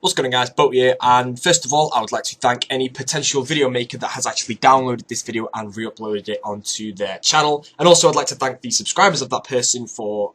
What's going on, guys? Boaty here, and first of all I would like to thank any potential video maker that has actually downloaded this video and re-uploaded it onto their channel, and also I'd like to thank the subscribers of that person for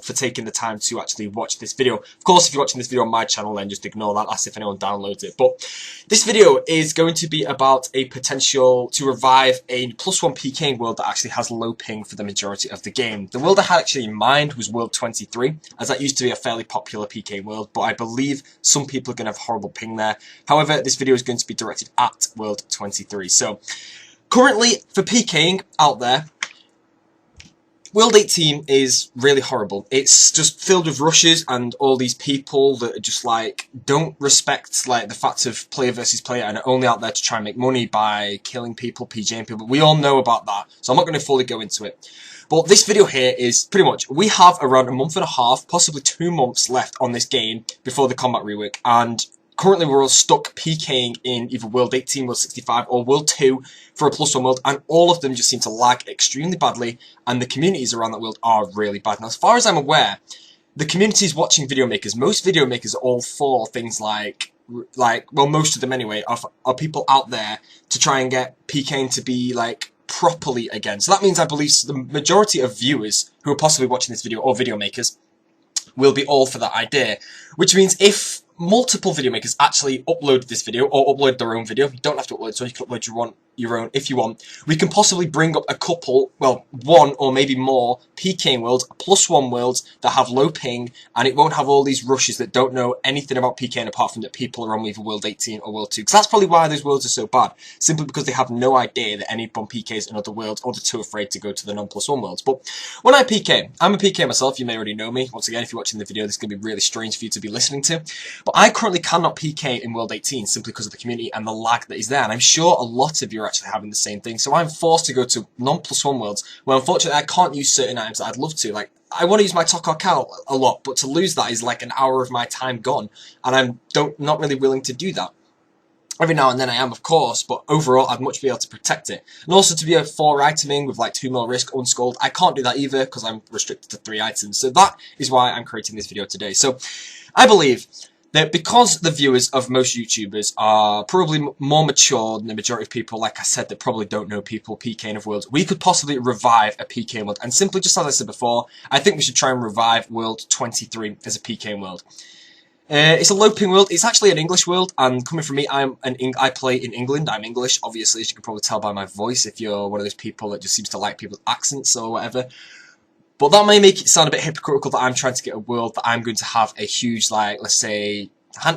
taking the time to actually watch this video. Of course, if you're watching this video on my channel, then just ignore that. That's if anyone downloads it. But this video is going to be about a potential to revive a +1 PKing world that actually has low ping for the majority of the game. The world I had actually in mind was World 23, as that used to be a fairly popular PK world, but I believe some people are going to have horrible ping there. However, this video is going to be directed at World 23. So, currently, for PKing out there, World 18 is really horrible. It's just filled with rushes and all these people that are just like don't respect like the fact of player versus player and are only out there to try and make money by killing people, PJing people. We all know about that, so I'm not going to fully go into it. But this video here is pretty much, we have around a month and a half, possibly 2 months left on this game before the combat rework, and currently we're all stuck PKing in either World 18, World 65 or World 2 for a +1 world, and all of them just seem to lag extremely badly, and the communities around that world are really bad. Now, as far as I'm aware, the communities watching video makers, most video makers are all for things like well, most of them anyway, are people out there to try and get PKing to be like properly again. So that means I believe the majority of viewers who are possibly watching this video, or video makers, will be all for that idea, which means if multiple video makers actually upload this video or upload their own video, you don't have to upload, so you can upload your own if you want, we can possibly bring up a couple, well, one or maybe more PKing worlds, +1 worlds that have low ping, and it won't have all these rushes that don't know anything about PKing apart from that people are on either World 18 or World 2, because that's probably why those worlds are so bad, simply because they have no idea that anyone PKs in other worlds, or they're too afraid to go to the non-+1 worlds. But when I PK, I'm a PK myself, you may already know me. Once again, if you're watching the video, this is going to be really strange for you to be listening to, but I currently cannot PK in World 18 simply because of the community and the lag that is there, and I'm sure a lot of you are actually having the same thing. So I'm forced to go to non-+1 worlds where unfortunately I can't use certain items that I'd love to. Like, I want to use my Tokar Cow a lot, but to lose that is like an hour of my time gone, and I'm not really willing to do that. Every now and then I am, of course, but overall I'd much be able to protect it. And also to be a 4 iteming with like 2 mil risk unscalded, I can't do that either because I'm restricted to 3 items. So that is why I'm creating this video today. So I believe that because the viewers of most YouTubers are probably more mature than the majority of people, like I said, that probably don't know people PKing of worlds, we could possibly revive a PKing world. And simply, just as I said before, I think we should try and revive World 23 as a PKing world. It's a low ping world. It's actually an English world, and coming from me, I play in England. I'm English, obviously, as you can probably tell by my voice, if you're one of those people that just seems to like people's accents or whatever. But that may make it sound a bit hypocritical that I'm trying to get a world that I'm going to have a huge, like, let's say,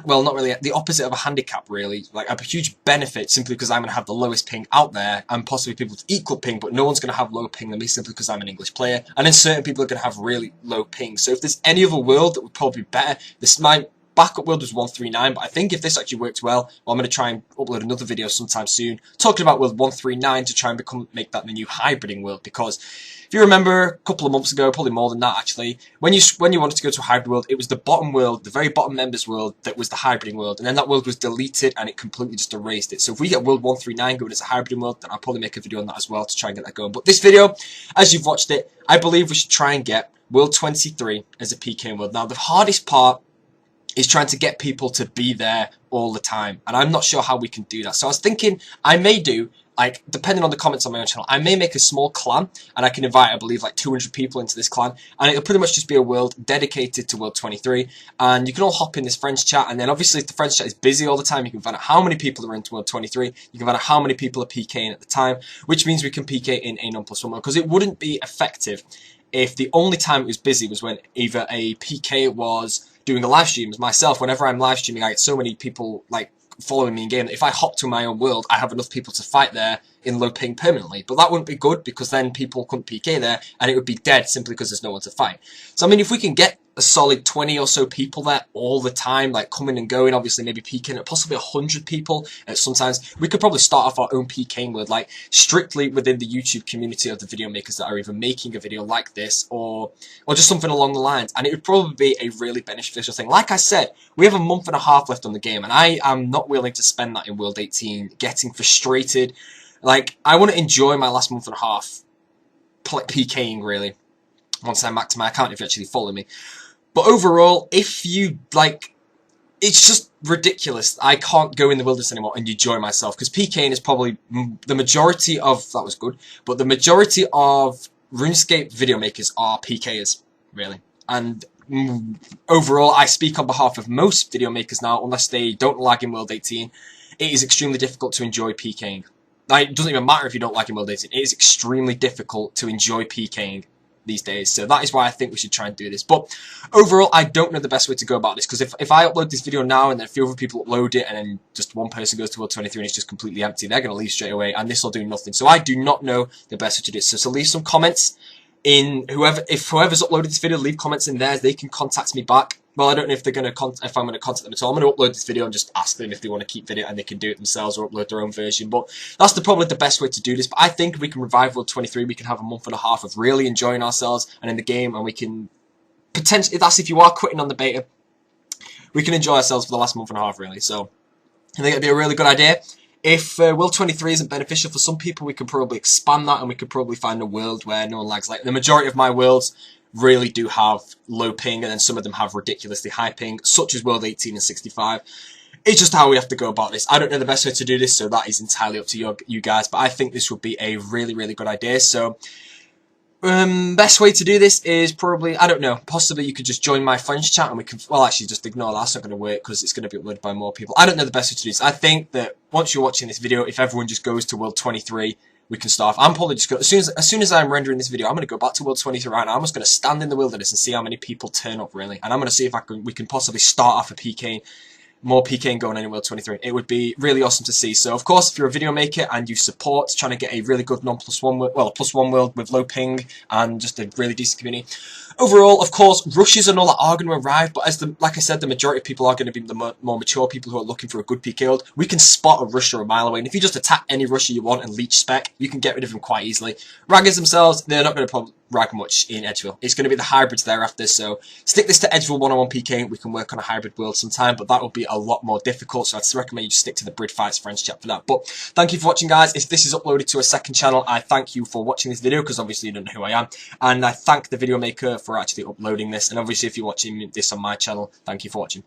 well, not really, the opposite of a handicap, really. Like, a huge benefit simply because I'm going to have the lowest ping out there, and possibly people with equal ping, but no one's going to have low ping than me simply because I'm an English player. And then certain people are going to have really low ping. So if there's any other world that would probably be better, this might... Backup world was 139, but I think if this actually works well, I'm going to try and upload another video sometime soon talking about world 139 to try and make that the new hybriding world. Because if you remember a couple of months ago, probably more than that actually, when you wanted to go to a hybrid world, it was the bottom world, the very bottom members world, that was the hybriding world, and then that world was deleted and it completely just erased it. So if we get world 139 going as a hybriding world, then I'll probably make a video on that as well to try and get that going. But this video, as you've watched it, I believe we should try and get world 23 as a PK world. Now the hardest part is trying to get people to be there all the time, and I'm not sure how we can do that. So I was thinking I may do, like, depending on the comments on my own channel, I may make a small clan, and I can invite, I believe, like 200 people into this clan, and it'll pretty much just be a world dedicated to World 23, and you can all hop in this friends chat, and then obviously if the friends chat is busy all the time, you can find out how many people are into World 23, you can find out how many people are PKing at the time, which means we can PK in a non-+1 world, because it wouldn't be effective if the only time it was busy was when either a PK was doing a live stream. As myself, whenever I'm live streaming, I get so many people like following me in game that if I hop to my own world, I have enough people to fight there in low ping permanently. But that wouldn't be good because then people couldn't PK there and it would be dead simply because there's no one to fight. So I mean, if we can get a solid 20 or so people there all the time, like coming and going, obviously maybe peaking at possibly 100 people sometimes, we could probably start off our own PKing world, like strictly within the YouTube community of the video makers that are either making a video like this or just something along the lines, and it would probably be a really beneficial thing. Like I said, we have a month and a half left on the game, and I am not willing to spend that in World 18 getting frustrated. Like, I want to enjoy my last month and a half PKing, really, once I'm back to my account, if you actually follow me. But overall, if you, like, it's just ridiculous. I can't go in the wilderness anymore and enjoy myself, because PKing is probably the majority of, that was good, but the majority of RuneScape video makers are PKers, really. And overall, I speak on behalf of most video makers now, unless they don't lag in World 18, it is extremely difficult to enjoy PKing. Like, it doesn't even matter if you don't lag in World 18, it is extremely difficult to enjoy PKing these days. So that is why I think we should try and do this. But overall, I don't know the best way to go about this, because if I upload this video now and then a few other people upload it and then just one person goes to World 23 and it's just completely empty, they're going to leave straight away and this will do nothing. So I do not know the best way to do this. So leave some comments in if whoever's uploaded this video, leave comments in there. They can contact me back. Well, I don't know if they're going to if I'm going to contact them at all. I'm going to upload this video and just ask them if they want to keep video, and they can do it themselves or upload their own version. But that's probably the best way to do this. But I think if we can revive World 23, we can have a month and a half of really enjoying ourselves and in the game, and we can potentially, that's if you are quitting on the beta, we can enjoy ourselves for the last month and a half, really. So I think it'd be a really good idea. If World 23 isn't beneficial for some people, we can probably expand that, and we could probably find a world where no one lags. Like, the majority of my worlds really do have low ping, and then some of them have ridiculously high ping, such as World 18 and 65. It's just how we have to go about this. I don't know the best way to do this, so that is entirely up to you guys, but I think this would be a really, really good idea. So best way to do this is probably, I don't know, possibly you could just join my friends chat and we can, well, actually just ignore that, that's not going to work because it's going to be uploaded by more people. I don't know the best way to do this. I think that once you're watching this video, if everyone just goes to World 23, we can start. I'm probably just going to, as soon as I'm rendering this video, I'm going to go back to World 23 right now. I'm just going to stand in the wilderness and see how many people turn up, really. And I'm going to see if we can possibly start off a PK, more PKing going on in World 23. It would be really awesome to see. So, of course, if you're a video maker and you support trying to get a really good non-+1, well, a +1 world with low ping and just a really decent community. Overall, of course, rushes and all that are going to arrive, but as like I said, the majority of people are going to be the more mature people who are looking for a good PK world. We can spot a rusher a mile away, and if you just attack any rusher you want and leech spec, you can get rid of them quite easily. Raggers themselves, they're not going to rag much in Edgeville. It's going to be the hybrids thereafter, so stick this to Edgeville 101 PK. We can work on a hybrid world sometime, but that will be a lot more difficult, so I'd recommend you just stick to the Brid Fights Friends chat for that. But thank you for watching, guys. If this is uploaded to a second channel, I thank you for watching this video, because obviously you don't know who I am, and I thank the video maker for actually uploading this, and obviously if you're watching this on my channel, thank you for watching.